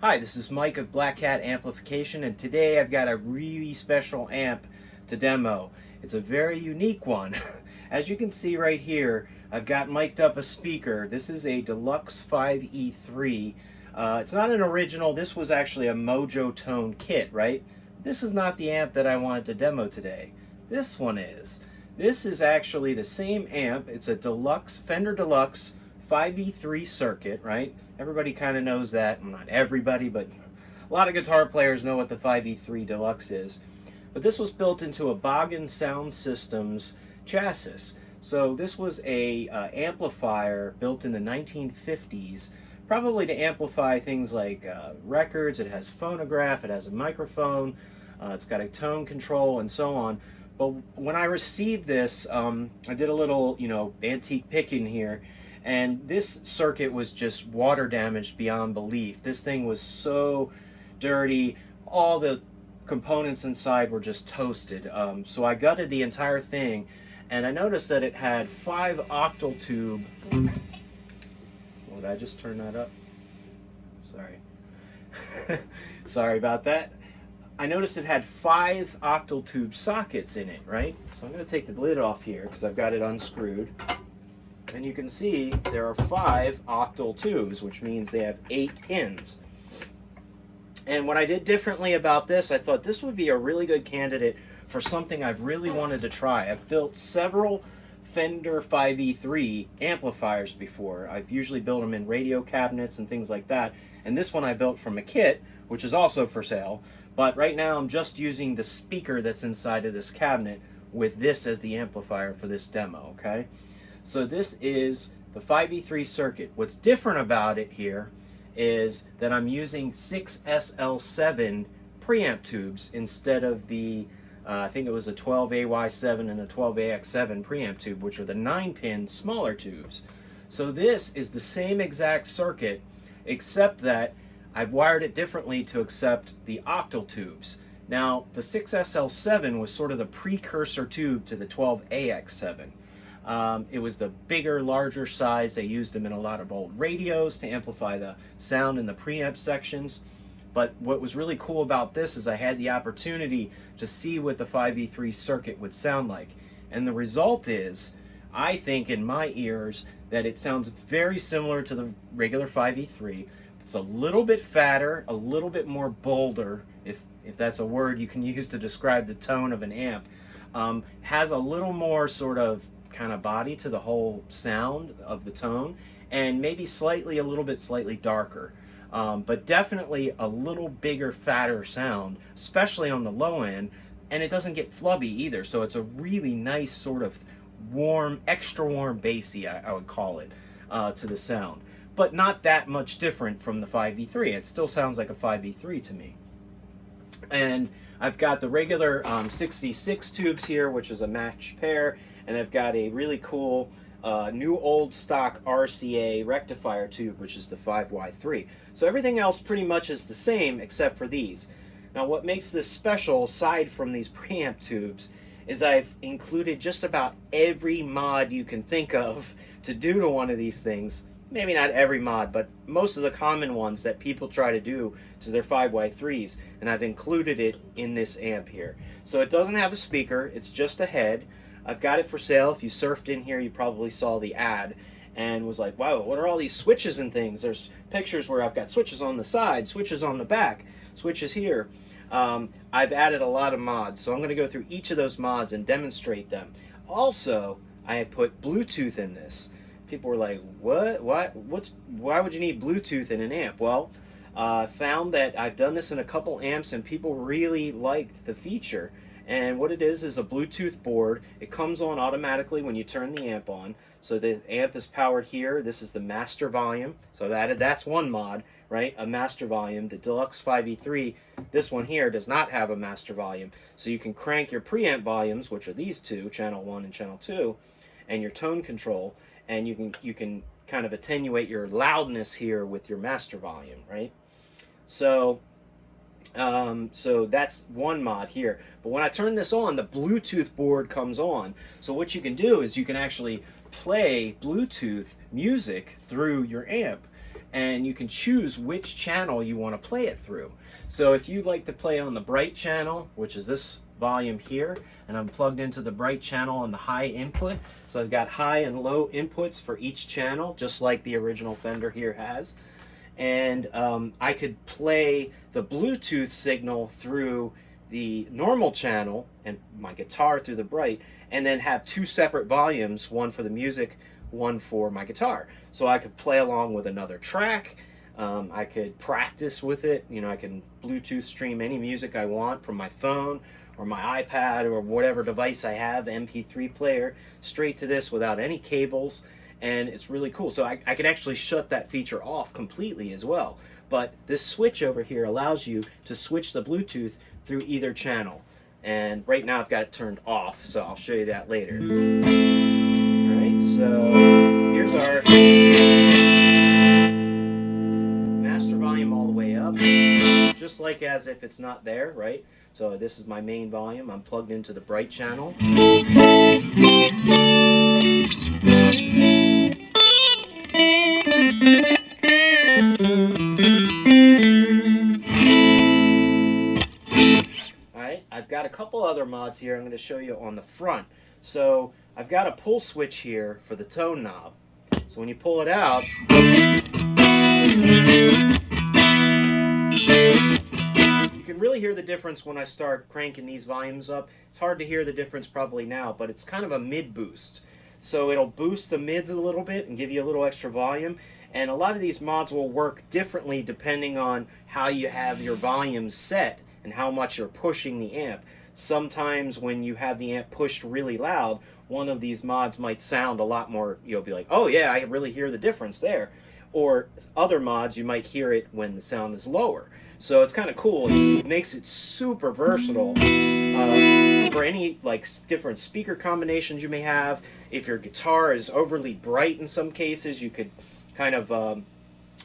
Hi, this is Mike of Black Cat Amplification, and today I've got a really special amp to demo. It's a very unique one. As you can see right here, I've got mic'd up a speaker. This is a Deluxe 5E3. It's not an original. This was actually a Mojo Tone kit, right? This is not the amp that I wanted to demo today. This one is. This is actually the same amp. It's a Deluxe, Fender Deluxe 5E3 circuit, right? Everybody kind of knows that. Well, not everybody, but a lot of guitar players know what the 5E3 Deluxe is. But this was built into a Bogen Sound Systems chassis. So this was a amplifier built in the 1950s, probably to amplify things like records. It has phonograph, it has a microphone, it's got a tone control, and so on. But when I received this, I did a little, antique picking here. And this circuit was just water damaged beyond belief. This thing was so dirty. All the components inside were just toasted. So I gutted the entire thing, and I noticed that it had 5 octal tube. Did I just turn that up? Sorry. Sorry about that. I noticed it had 5 octal tube sockets in it, right? So I'm going to take the lid off here because I've got it unscrewed. And you can see there are 5 octal tubes, which means they have 8 pins. And what I did differently about this, I thought this would be a really good candidate for something I've really wanted to try. I've built several Fender 5E3 amplifiers before. I've usually built them in radio cabinets and things like that. And this one I built from a kit, which is also for sale. But right now I'm just using the speaker that's inside of this cabinet with this as the amplifier for this demo, okay? So this is the 5E3 circuit. What's different about it here is that I'm using 6SL7 preamp tubes instead of the, I think it was a 12AY7 and a 12AX7 preamp tube, which are the 9-pin smaller tubes. So this is the same exact circuit, except that I've wired it differently to accept the octal tubes. Now, the 6SL7 was sort of the precursor tube to the 12AX7. It was the bigger, larger size. They used them in a lot of old radios to amplify the sound in the preamp sections. But what was really cool about this is I had the opportunity to see what the 5E3 circuit would sound like. And the result is, I think in my ears, that it sounds very similar to the regular 5E3. It's a little bit fatter, a little bit more bolder, if that's a word you can use to describe the tone of an amp. Has a little more sort of kind of body to the whole sound of the tone, and maybe a little bit slightly darker, but definitely a little bigger, fatter sound, especially on the low end, and it doesn't get flubby either. So it's a really nice sort of warm, extra warm bassy, I would call it, to the sound, but not that much different from the 5E3. It still sounds like a 5E3 to me. And I've got the regular 6V6 tubes here, which is a matched pair, and I've got a really cool new old stock RCA rectifier tube, which is the 5Y3. So everything else pretty much is the same except for these. Now what makes this special, aside from these preamp tubes, is I've included just about every mod you can think of to do to one of these things. Maybe not every mod, but most of the common ones that people try to do to their 5Y3s, and I've included it in this amp here. So it doesn't have a speaker, it's just a head. I've got it for sale. If you surfed in here, you probably saw the ad and was like, wow, what are all these switches and things? There's pictures where I've got switches on the side, switches on the back, switches here. I've added a lot of mods, so I'm going to go through each of those mods and demonstrate them. Also, I had put Bluetooth in this. People were like, what? Why would you need Bluetooth in an amp? Well, found that I've done this in a couple amps and people really liked the feature. And what it is a Bluetooth board. It comes on automatically when you turn the amp on. So the amp is powered here. This is the master volume. So that's one mod, right? A master volume. The Deluxe 5E3, this one here, does not have a master volume. So you can crank your preamp volumes, which are these two, channel 1 and channel 2, and your tone control, and you can kind of attenuate your loudness here with your master volume, right? So that's one mod here. But when I turn this on, the Bluetooth board comes on. So what you can do is you can actually play Bluetooth music through your amp. and you can choose which channel you want to play it through. So if you'd like to play on the bright channel, which is this volume here, and I'm plugged into the bright channel on the high input, so I've got high and low inputs for each channel, just like the original Fender here has. And I could play the Bluetooth signal through the normal channel and my guitar through the bright, and then have two separate volumes, one for the music, one for my guitar. So I could play along with another track. I could practice with it. You know, I can Bluetooth stream any music I want from my phone or my iPad or whatever device I have, MP3 player, straight to this without any cables. And it's really cool. So I can actually shut that feature off completely as well. But this switch over here allows you to switch the Bluetooth through either channel. And right now I've got it turned off, so I'll show you that later. Alright, so here's our master volume all the way up, just like as if it's not there, right? So this is my main volume. I'm plugged into the bright channel. I've got a couple other mods here I'm going to show you on the front. So I've got a pull switch here for the tone knob. So when you pull it out, you can really hear the difference when I start cranking these volumes up. It's hard to hear the difference probably now, but it's kind of a mid boost. So it'll boost the mids a little bit and give you a little extra volume. And a lot of these mods will work differently depending on how you have your volume set and how much you're pushing the amp. Sometimes when you have the amp pushed really loud, one of these mods might sound a lot more, you'll be like, oh yeah, I really hear the difference there. Or other mods, you might hear it when the sound is lower. So it's kind of cool. It makes it super versatile for any like different speaker combinations you may have. If your guitar is overly bright in some cases, you could kind of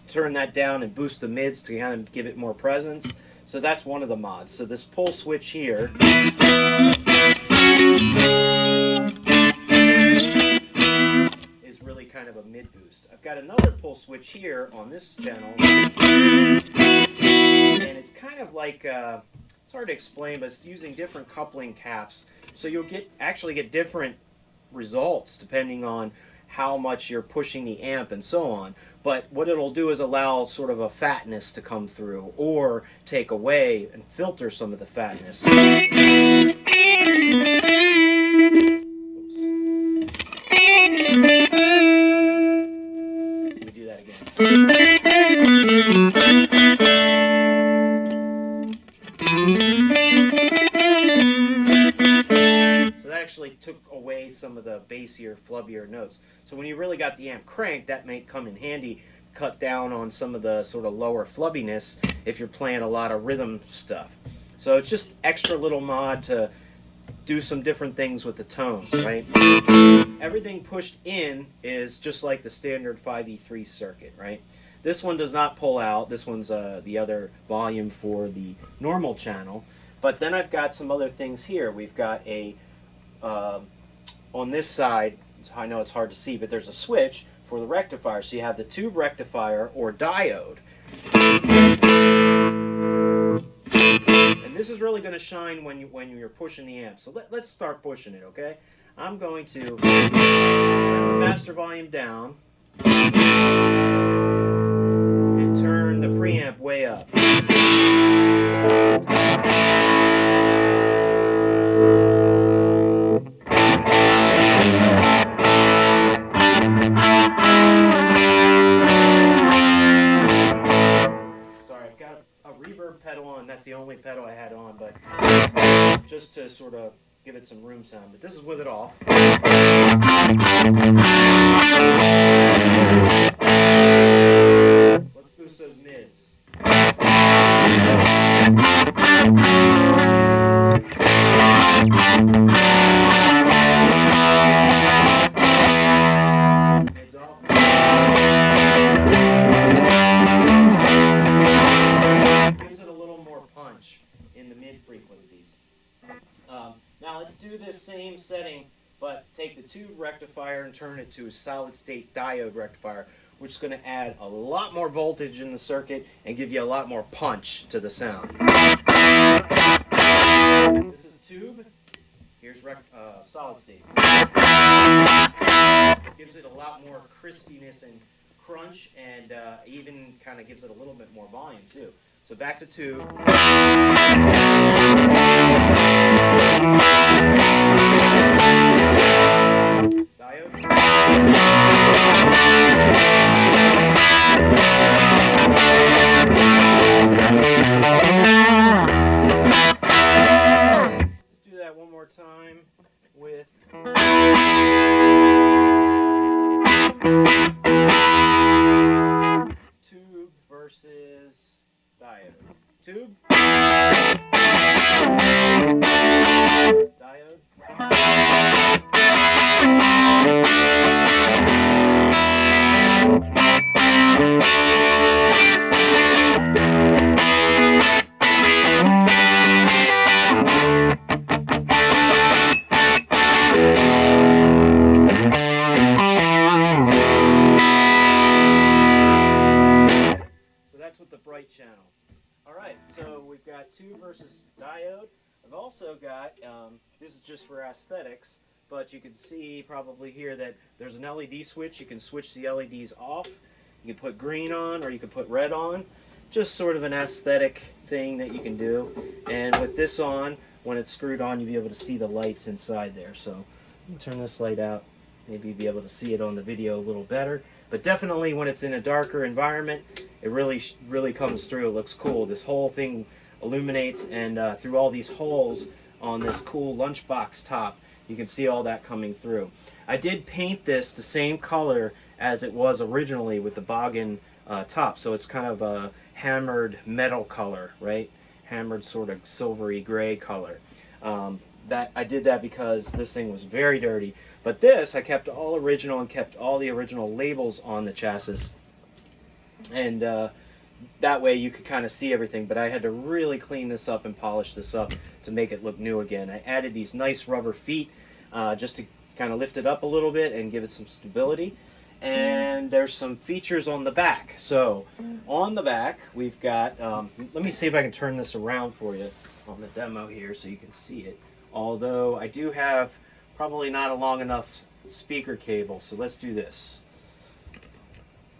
turn that down and boost the mids to kind of give it more presence. So that's one of the mods. So this pull switch here is really kind of a mid boost. I've got another pull switch here on this channel, and it's kind of like it's hard to explain, but it's using different coupling caps. So you'll actually get different results depending on how much you're pushing the amp and so on. But what it'll do is allow sort of a fatness to come through or take away and filter some of the fatness. Oops. Let me do that again. Actually took away some of the bassier, flubbier notes. So when you really got the amp cranked, that may come in handy, cut down on some of the sort of lower flubbiness if you're playing a lot of rhythm stuff. So it's just extra little mod to do some different things with the tone, right? Everything pushed in is just like the standard 5E3 circuit, right? This one does not pull out. This one's the other volume for the normal channel. But then I've got some other things here. We've got a on this side, I know it's hard to see, but there's a switch for the rectifier. So you have the tube rectifier or diode. And this is really going to shine when you're pushing the amp. So let's start pushing it, okay? I'm going to turn the master volume down and turn the preamp way up. Pedal on, that's the only pedal I had on, but just to sort of give it some room sound. But this is with it off. Let's boost those mids. Mids off. In the mid frequencies. Now let's do this same setting, but take the tube rectifier and turn it to a solid state diode rectifier, which is going to add a lot more voltage in the circuit and give you a lot more punch to the sound. This is tube. Here's solid state. Gives it a lot more crispiness and crunch, and even kind of gives it a little bit more volume too. So back to tube. Diode. Let's do that one more time with tube versus diode. Tube. Diode. With the bright channel. Alright, so we've got tube versus diode. I've also got, this is just for aesthetics, but you can see probably here that there's an LED switch. You can switch the LEDs off. You can put green on or you can put red on. Just sort of an aesthetic thing that you can do. And with this on, when it's screwed on, you'll be able to see the lights inside there. So let me turn this light out. Maybe you'll be able to see it on the video a little better. But definitely when it's in a darker environment, it really comes through. It looks cool. This whole thing illuminates, and through all these holes on this cool lunchbox top, you can see all that coming through. I did paint this the same color as it was originally with the Bogen top, so it's kind of a hammered metal color, right? Hammered sort of silvery gray color. That I did that because this thing was very dirty. But this, I kept all original and kept all the original labels on the chassis. And that way you could kind of see everything. But I had to really clean this up and polish this up to make it look new again. I added these nice rubber feet just to kind of lift it up a little bit and give it some stability. And there's some features on the back. So on the back we've got, let me see if I can turn this around for you on the demo here so you can see it. Although I do have probably not a long enough speaker cable, so let's do this.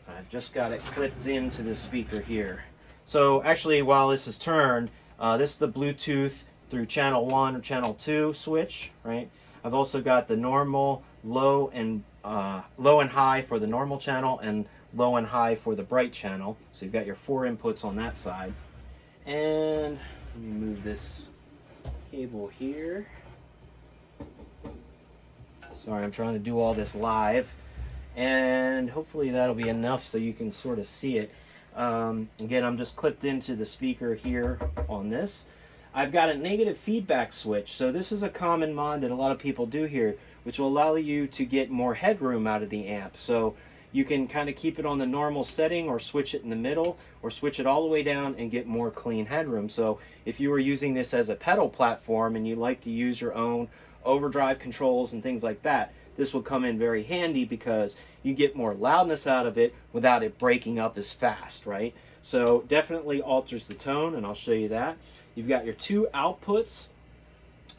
I've just got it clipped into the speaker here. So actually, while this is turned, this is the Bluetooth through channel 1 or channel 2 switch, right? I've also got the normal, low and high for the normal channel, and low and high for the bright channel. So you've got your 4 inputs on that side. And let me move this cable here. Sorry, I'm trying to do all this live, and hopefully that'll be enough so you can sort of see it. Again, I'm just clipped into the speaker here on this. I've got a negative feedback switch, so this is a common mod that a lot of people do here, which will allow you to get more headroom out of the amp. So you can kind of keep it on the normal setting, or switch it in the middle, or switch it all the way down and get more clean headroom. So if you were using this as a pedal platform and you like to use your own overdrive controls and things like that, this will come in very handy because you get more loudness out of it without it breaking up as fast, right? So definitely alters the tone, and I'll show you that. You've got your 2 outputs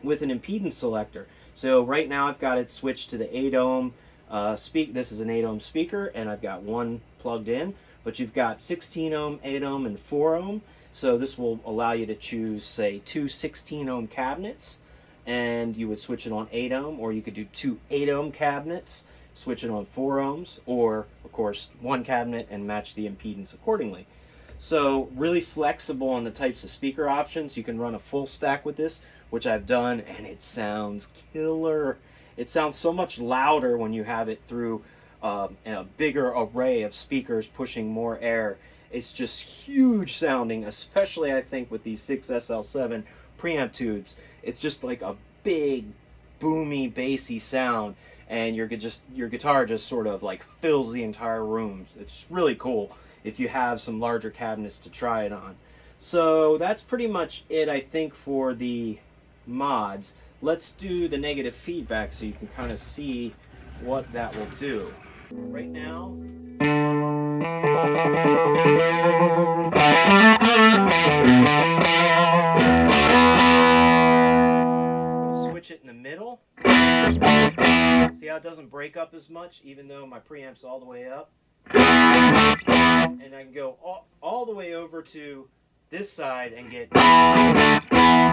with an impedance selector. So right now I've got it switched to the 8 ohm this is an 8 ohm speaker, and I've got one plugged in, but you've got 16 ohm, 8 ohm, and 4 ohm. So this will allow you to choose, say, 2 16 ohm cabinets, and you would switch it on 8 ohm, or you could do 2 8 ohm cabinets, switch it on 4 ohms, or of course 1 cabinet and match the impedance accordingly. So really flexible on the types of speaker options. You can run a full stack with this, which I've done, and it sounds killer. It sounds so much louder when you have it through a bigger array of speakers pushing more air. It's just huge sounding, especially I think with these 6SL7 preamp tubes. It's just like a big, boomy, bassy sound, and your guitar just sort of like fills the entire room. It's really cool if you have some larger cabinets to try it on. So that's pretty much it, I think, for the mods. Let's do the negative feedback so you can kind of see what that will do. Right now, Switch it in the middle. See how it doesn't break up as much, even though my preamp's all the way up? And I can go all the way over to this side and get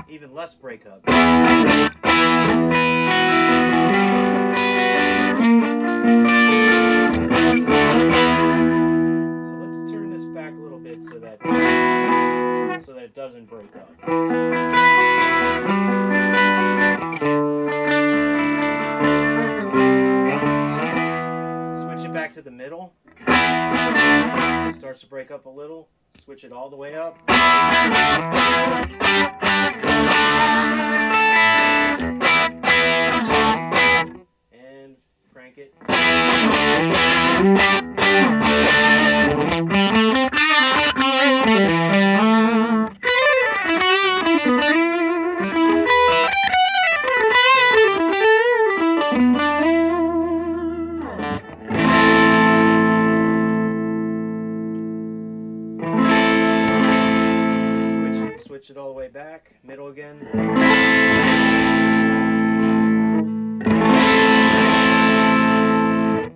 even less breakup. So let's turn this back a little bit so that it doesn't break up. Switch it back to the middle. Starts to break up a little. Switch it all the way up. And crank it. Switch it all the way back, middle again.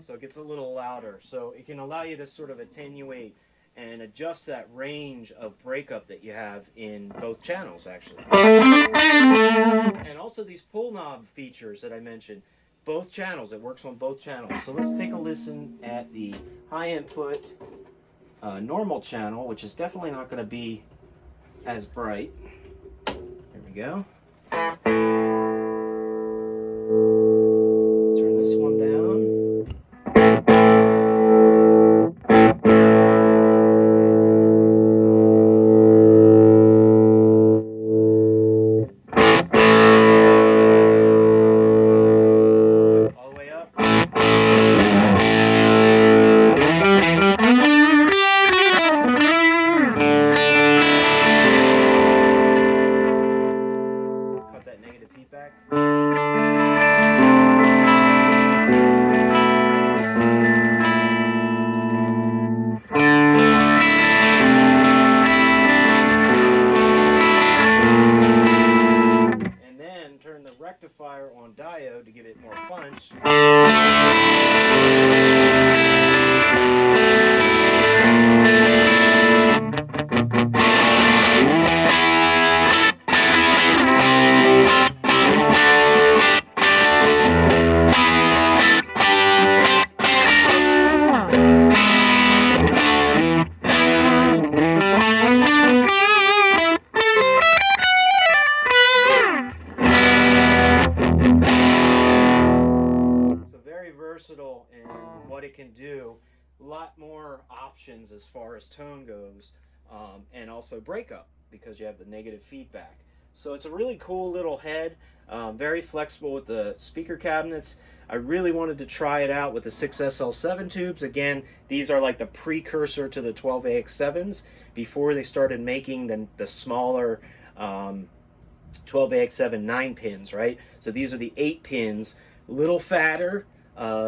So it gets a little louder. So it can allow you to sort of attenuate and adjust that range of breakup that you have in both channels, actually. And also these pull knob features that I mentioned, both channels, it works on both channels. So let's take a listen at the high input normal channel, which is definitely not going to be as bright. There we go. Let's turn this one down. All the way up. Feedback. And then turn the rectifier on diode to give it more punch. Versatile in what it can do, a lot more options as far as tone goes, and also breakup because you have the negative feedback. So it's a really cool little head, very flexible with the speaker cabinets. I really wanted to try it out with the 6SL7 tubes. Again, these are like the precursor to the 12AX7s before they started making the smaller 12AX7 9 pins, right? So these are the 8 pins, a little fatter,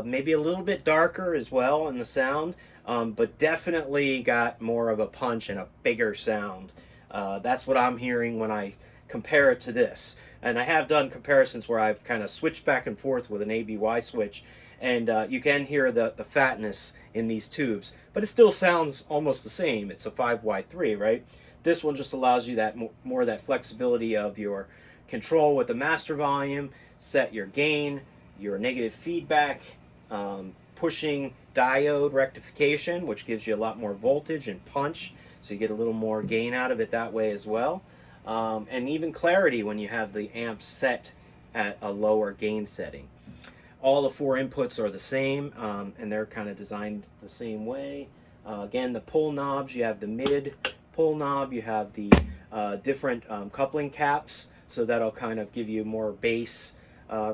maybe a little bit darker as well in the sound, but definitely got more of a punch and a bigger sound. That's what I'm hearing when I compare it to this. And I have done comparisons where I've kind of switched back and forth with an ABY switch, and you can hear the fatness in these tubes, but it still sounds almost the same. It's a 5Y3, right? This one just allows you that more of that flexibility of your control with the master volume, set your gain, your negative feedback, pushing diode rectification, which gives you a lot more voltage and punch, so you get a little more gain out of it that way as well, and even clarity when you have the amp set at a lower gain setting. All the 4 inputs are the same, and they're kind of designed the same way. Again, the pull knobs, you have the mid pull knob, you have the different coupling caps, so that'll kind of give you more bass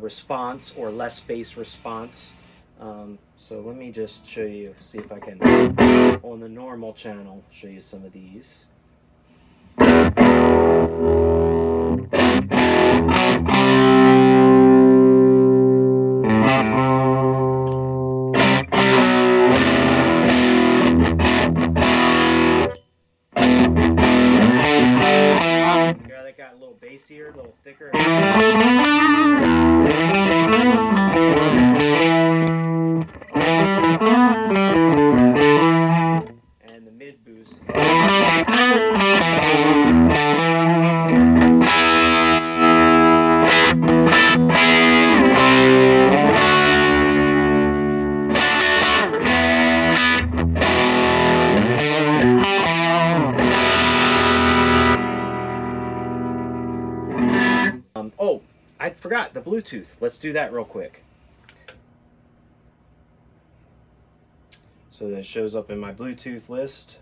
response or less bass response. So let me just show you, see if I can, on the normal channel, show you some of these. that got a little bassier, a little thicker. And the mid boost. Oh, I forgot the Bluetooth. Let's do that real quick. So that shows up in my Bluetooth list.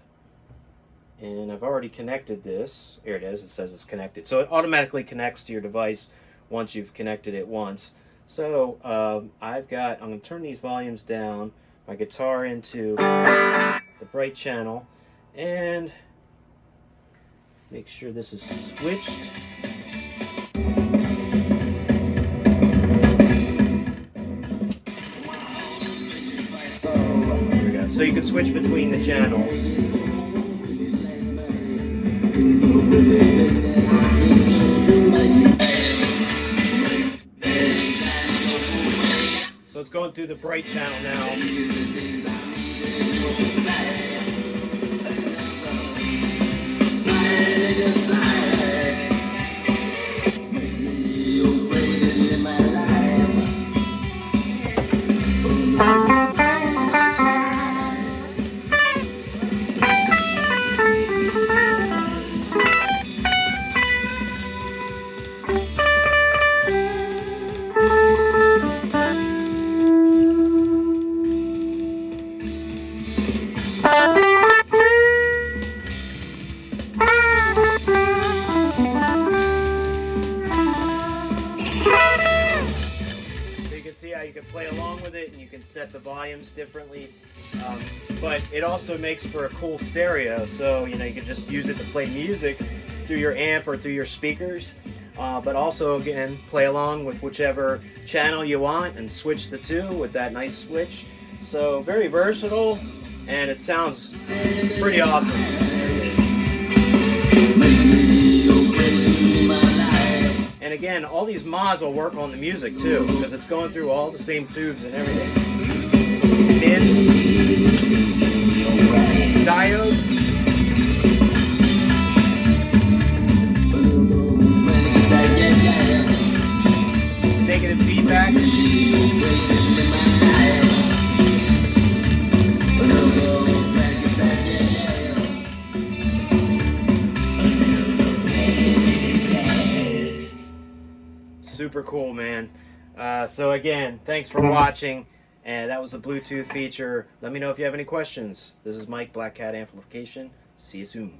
And I've already connected this. Here it is. It says it's connected. So it automatically connects to your device once you've connected it once. So I'm going to turn these volumes down, my guitar into the bright channel, and make sure this is switched. There we go. So you can switch between the channels. So it's going through the bright channel now. See how you can play along with it, and you can set the volumes differently, but it also makes for a cool stereo, so you can just use it to play music through your amp or through your speakers, but also again play along with whichever channel you want and switch the two with that nice switch. So very versatile, and it sounds pretty awesome. And again, all these mods will work on the music too, because it's going through all the same tubes and everything. Mids, diode, negative feedback, super cool, man. So again, thanks for watching, and that was the Bluetooth feature. Let me know if you have any questions. This is Mike, Black Cat Amplification. See you soon.